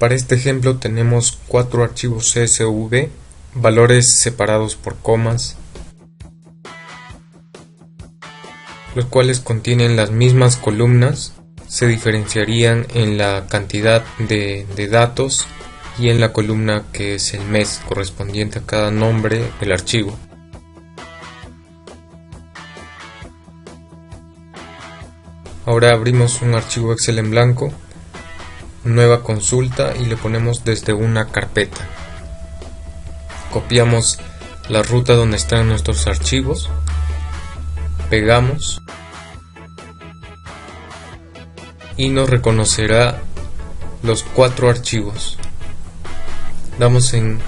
Para este ejemplo tenemos 4 archivos CSV, valores separados por comas, los cuales contienen las mismas columnas, se diferenciarían en la cantidad de datos y en la columna que es el mes correspondiente a cada nombre del archivo. Ahora abrimos un archivo Excel en blanco, nueva consulta y le ponemos desde una carpeta. Copiamos la ruta donde están nuestros archivos, pegamos y nos reconocerá los 4 archivos. Damos en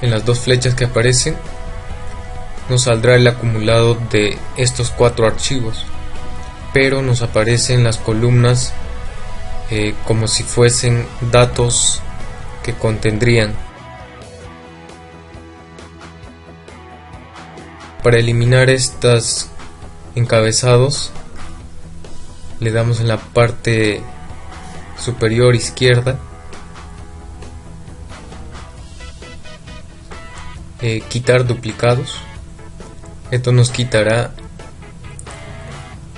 las 2 flechas que aparecen, nos saldrá el acumulado de estos 4 archivos, pero nos aparecen las columnas como si fuesen datos que contendrían. Para eliminar estos encabezados, le damos en la parte superior izquierda, quitar duplicados. Esto nos quitará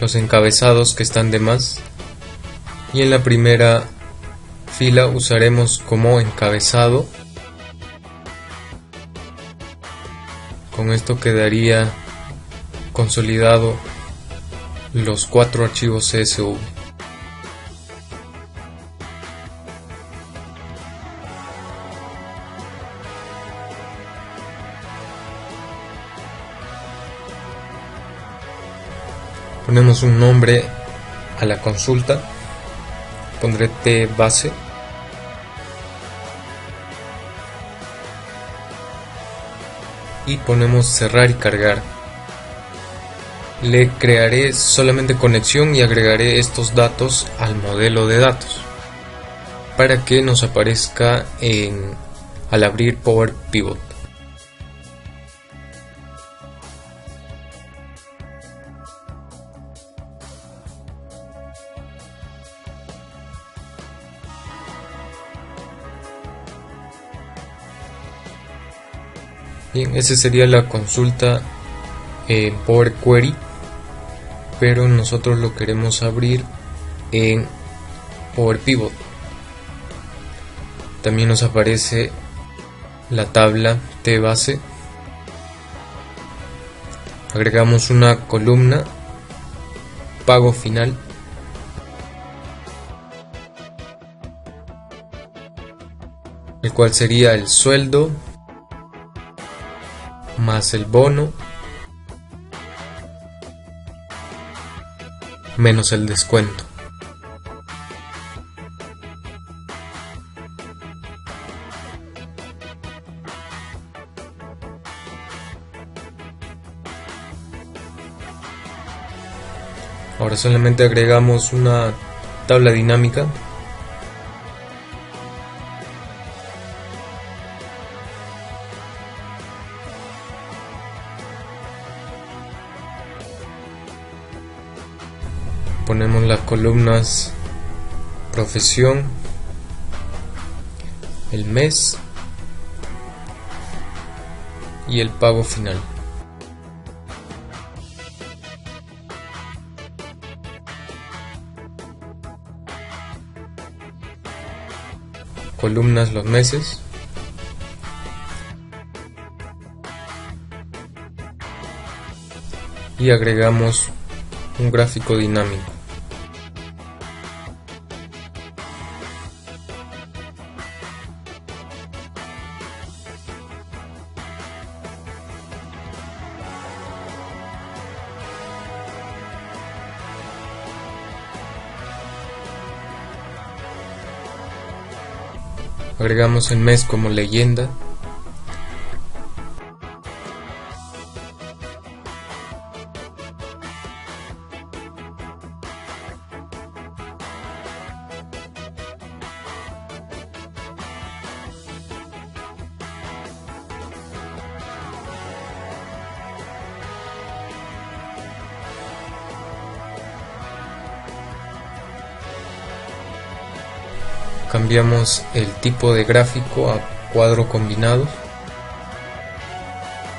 los encabezados que están de más, y en la primera fila usaremos como encabezado. Con esto quedaría consolidado los 4 archivos CSV. Ponemos un nombre a la consulta, pondré T base, y ponemos cerrar y cargar. Le crearé solamente conexión y agregaré estos datos al modelo de datos para que nos aparezca al abrir Power Pivot. Bien, esa sería la consulta en Power Query, pero nosotros lo queremos abrir en Power Pivot. También nos aparece la tabla T base. Agregamos una columna, pago final, el cual sería el sueldo más el bono menos el descuento. Ahora solamente agregamos una tabla dinámica . Ponemos las columnas profesión, el mes y el pago final. Columnas los meses. Y agregamos un gráfico dinámico. Agregamos el mes como leyenda. Cambiamos el tipo de gráfico a cuadro combinado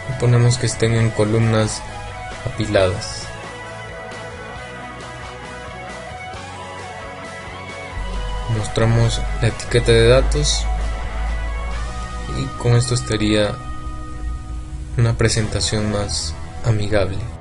y ponemos que estén en columnas apiladas. Mostramos la etiqueta de datos y con esto estaría una presentación más amigable.